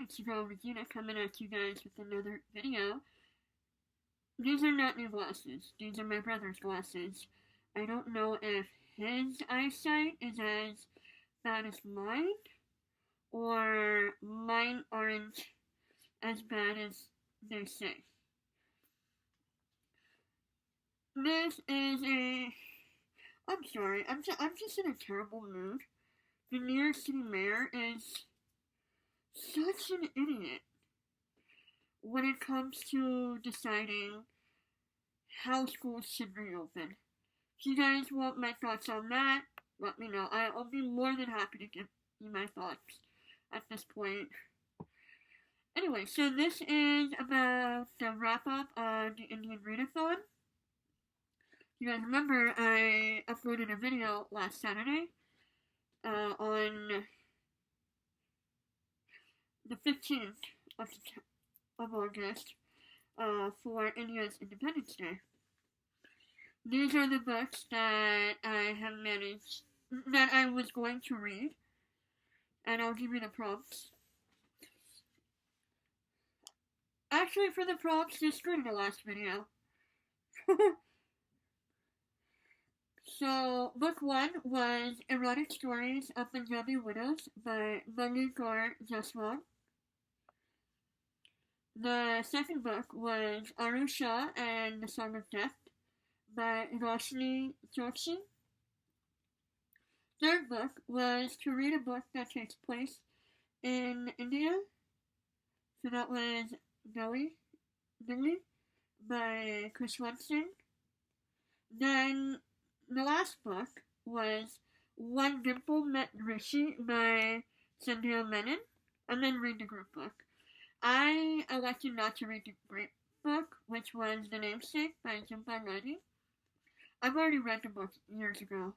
It's your girl Regina coming at you guys with another video. These are not new glasses. These are my brother's glasses. I don't know if his eyesight is as bad as mine, or mine aren't as bad as they say. This is I'm sorry, I'm just in a terrible mood. The New York City mayor is such an idiot when it comes to deciding how schools should reopen. If you guys want my thoughts on that, let me know. I'll be more than happy to give you my thoughts at this point. Anyway, so this is about the wrap-up on the Indian Readathon. You guys remember I uploaded a video last Saturday on the 15th of August for India's Independence Day. These are the books that I have managed, that I was going to read, and I'll give you the prompts. Actually, for the prompts, just go to the last video. So, book 1 was Erotic Stories of Punjabi Widows by Balli, Kaur, Jaswal. The second book was Aru Shah and the Song of Death by Roshani Chokshi. Third book was to read a book that takes place in India. So that was Balli by Khushwant Singh. Then the last book was When Dimple Met Rishi by Sandhya Mennon, and then read the group book. I elected not to read the group book, which was The Namesake by Jhumpa Lahiri. I've already read the book years ago,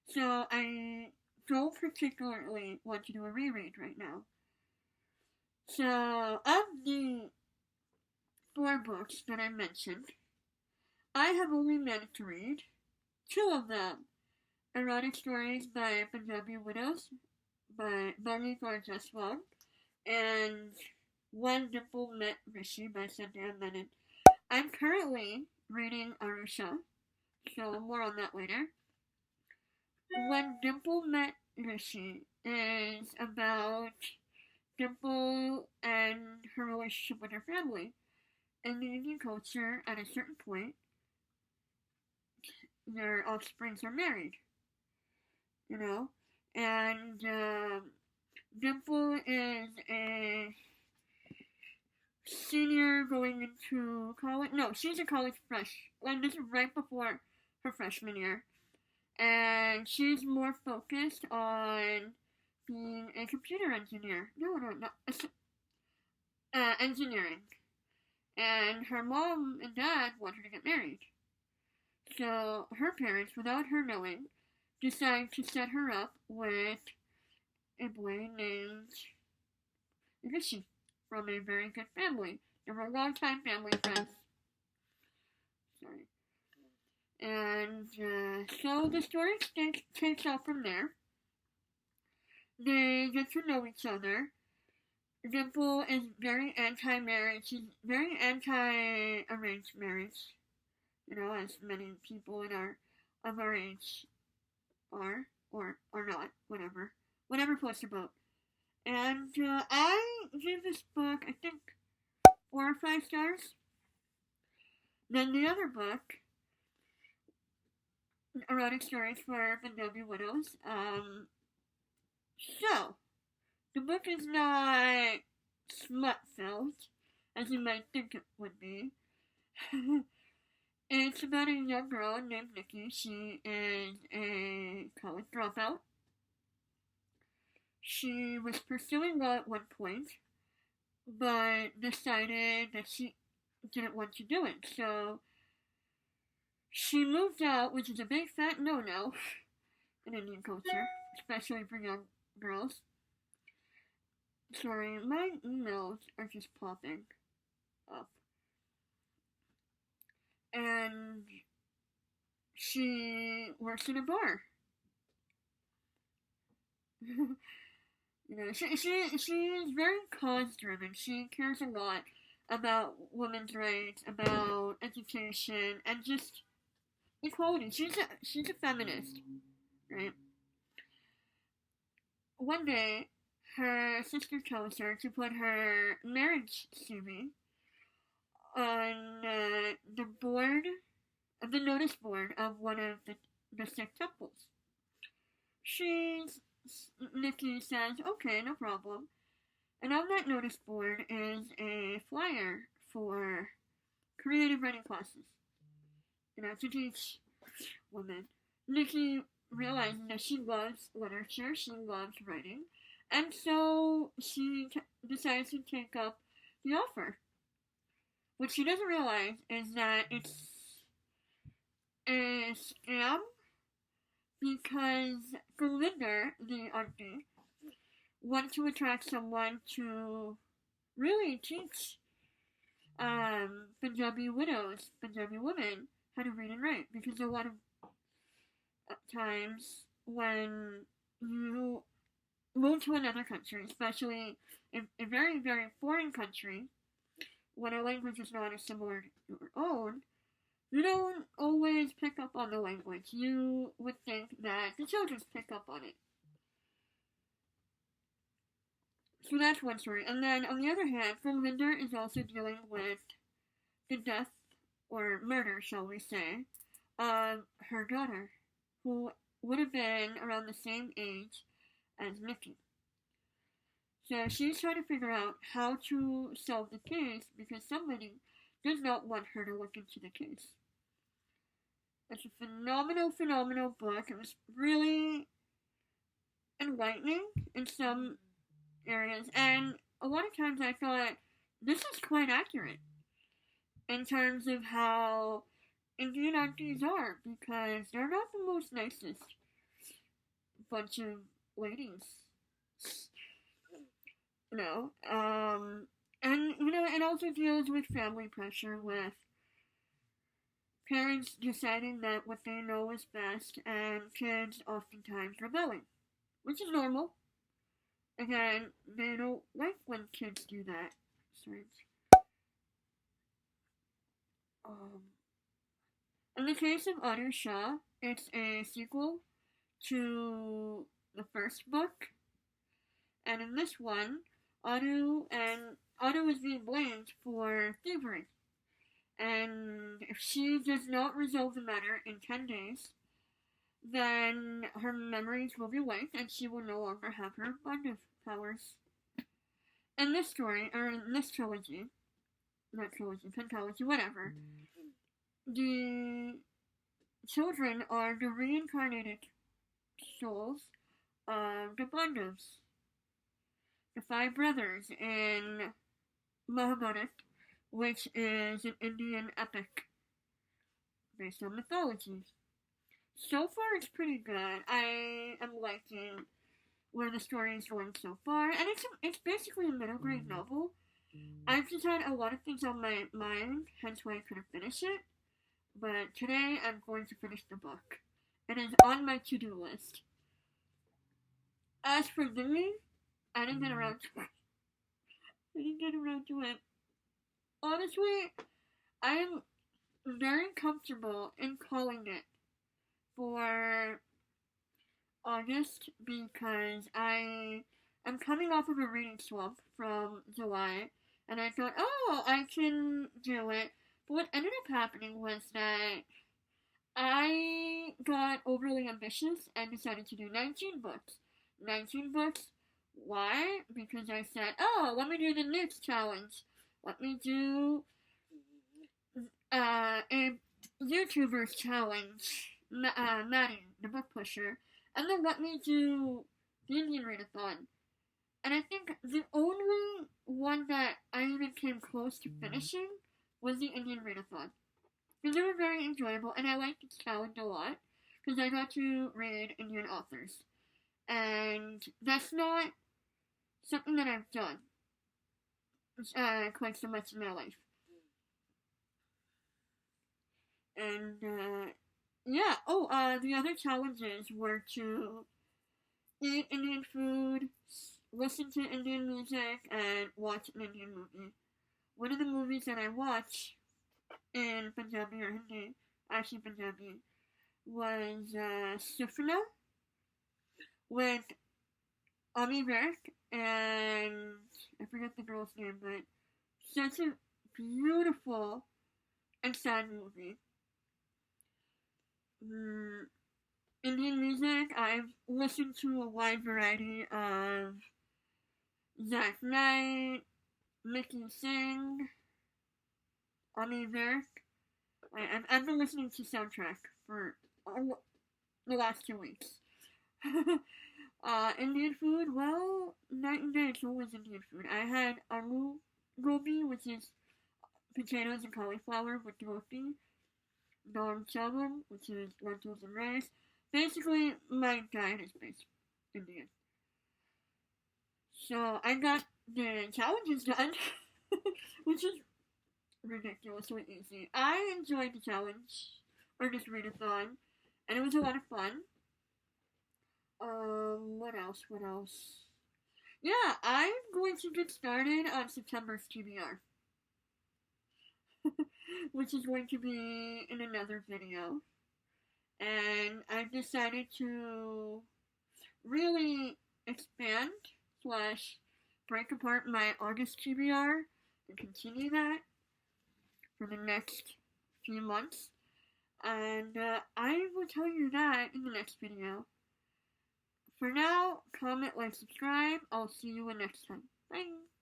so I don't particularly want to do a reread right now. So, of the 4 books that I mentioned, I have only managed to read 2 of them. Erotic Stories by Punjabi Widows by Balli, Kaur, Jaswal, and When Dimple Met Rishi by Sandhya Mennon. I'm currently reading Aru Shah, so more on that later. When Dimple Met Rishi is about Dimple and her relationship with her family. In the Indian culture, at a certain point, their offsprings are married, you know, and Dimple is a senior going into college. No, she's a college and this is right before her freshman year, and she's more focused on being a computer engineer. No, engineering. And her mom and dad want her to get married. So her parents, without her knowing, decide to set her up with a boy named Rishi from a very good family. They were long-time family friends. Sorry. And so the story takes off from there. They get to know each other. Dimple is very anti-marriage. She's very anti-arranged marriage. You know, as many people of our age are, or not, whatever floats your boat. And I give this book, I think, 4 or 5 stars. Then the other book, Erotic Stories for Punjabi Widows. So, the book is not smut-filled, as you might think it would be. It's about a young girl named Nikki. She is a college dropout. She was pursuing law at one point, but decided that she didn't want to do it. So she moved out, which is a big fat no-no in Indian culture, especially for young girls. Sorry, my emails are just popping up. And she works in a bar. She's very cause driven. She cares a lot about women's rights, about education, and just equality. She's a feminist, right? One day, her sister tells her to put her marriage CV on the board, the notice board of one of the Sikh temples. She's Nikki says, okay, no problem. And on that notice board is a flyer for creative writing classes. To teach women. Nikki realizes that she loves literature, she loves writing, and so she decides to take up the offer. What she doesn't realize is that it's a scam because Galinder, the auntie, wants to attract someone to really teach Punjabi widows, Punjabi women, how to read and write. Because a lot of times when you move to another country, especially in a very, very foreign country, when a language is not as similar to your own, you don't always pick up on the language. You would think that the children pick up on it. So that's one story. And then, on the other hand, Linda is also dealing with the death, or murder, shall we say, of her daughter, who would have been around the same age as Mickey. So she's trying to figure out how to solve the case because somebody does not want her to look into the case. It's a phenomenal, phenomenal book. It was really enlightening in some areas, and a lot of times I thought this is quite accurate in terms of how Indian aunties are, because they're not the most nicest bunch of ladies. And it also deals with family pressure, with parents deciding that what they know is best, and kids oftentimes rebelling, which is normal. Again, they don't like when kids do that. In the case of Aru Shah, it's a sequel to the first book, and in this one, Aru is being blamed for thievery. And if she does not resolve the matter in 10 days, then her memories will be wiped and she will no longer have her abundant powers. In this story, or in this trilogy, pentalogy, whatever, the children are the reincarnated souls of the Pandavas, the 5 brothers in Mahabharata, which is an Indian epic based on mythology. So far, it's pretty good. I am liking where the story is going so far, and it's basically a middle grade novel. I've just had a lot of things on my mind, hence why I couldn't finish it. But today, I'm going to finish the book. It is on my to-do list. As for Lily, I didn't get around to it. Honestly, I am very comfortable in calling it for August because I am coming off of a reading slump from July, and I thought, I can do it. But what ended up happening was that I got overly ambitious and decided to do 19 books. 19 books. Why? Because I said, let me do the next challenge. Let me do a YouTuber's challenge, Maddie, the book pusher, and then let me do the Indian Readathon. And I think the only one that I even came close to finishing was the Indian Readathon. Because they were very enjoyable, and I liked this challenge a lot, because I got to read Indian authors. And that's not something that I've done quite so much in my life. And, the other challenges were to eat Indian food, listen to Indian music and watch an Indian movie. One of the movies that I watch in Punjabi or Hindi, actually Punjabi, was Sufna with Ami Virk and I forget the girl's name, but such a beautiful and sad movie. Indian music, I've listened to a wide variety of Zach Knight, Mickey Singh, Ami Virk. I've been listening to soundtrack for the last 2 weeks. Indian food, well, night and day, it's always Indian food. I had Aru Gobi, which is potatoes and cauliflower with roti, dal chawal, which is lentils and rice. Basically, my diet is based Indian. So I got the challenges done, which is ridiculously easy. I enjoyed the challenge, or just readathon, and it was a lot of fun. What else? What else? Yeah, I'm going to get started on September's TBR, which is going to be in another video. And I've decided to really expand slash break apart my August TBR and continue that for the next few months. And I will tell you that in the next video. For now, comment, like, subscribe. I'll see you next time. Bye!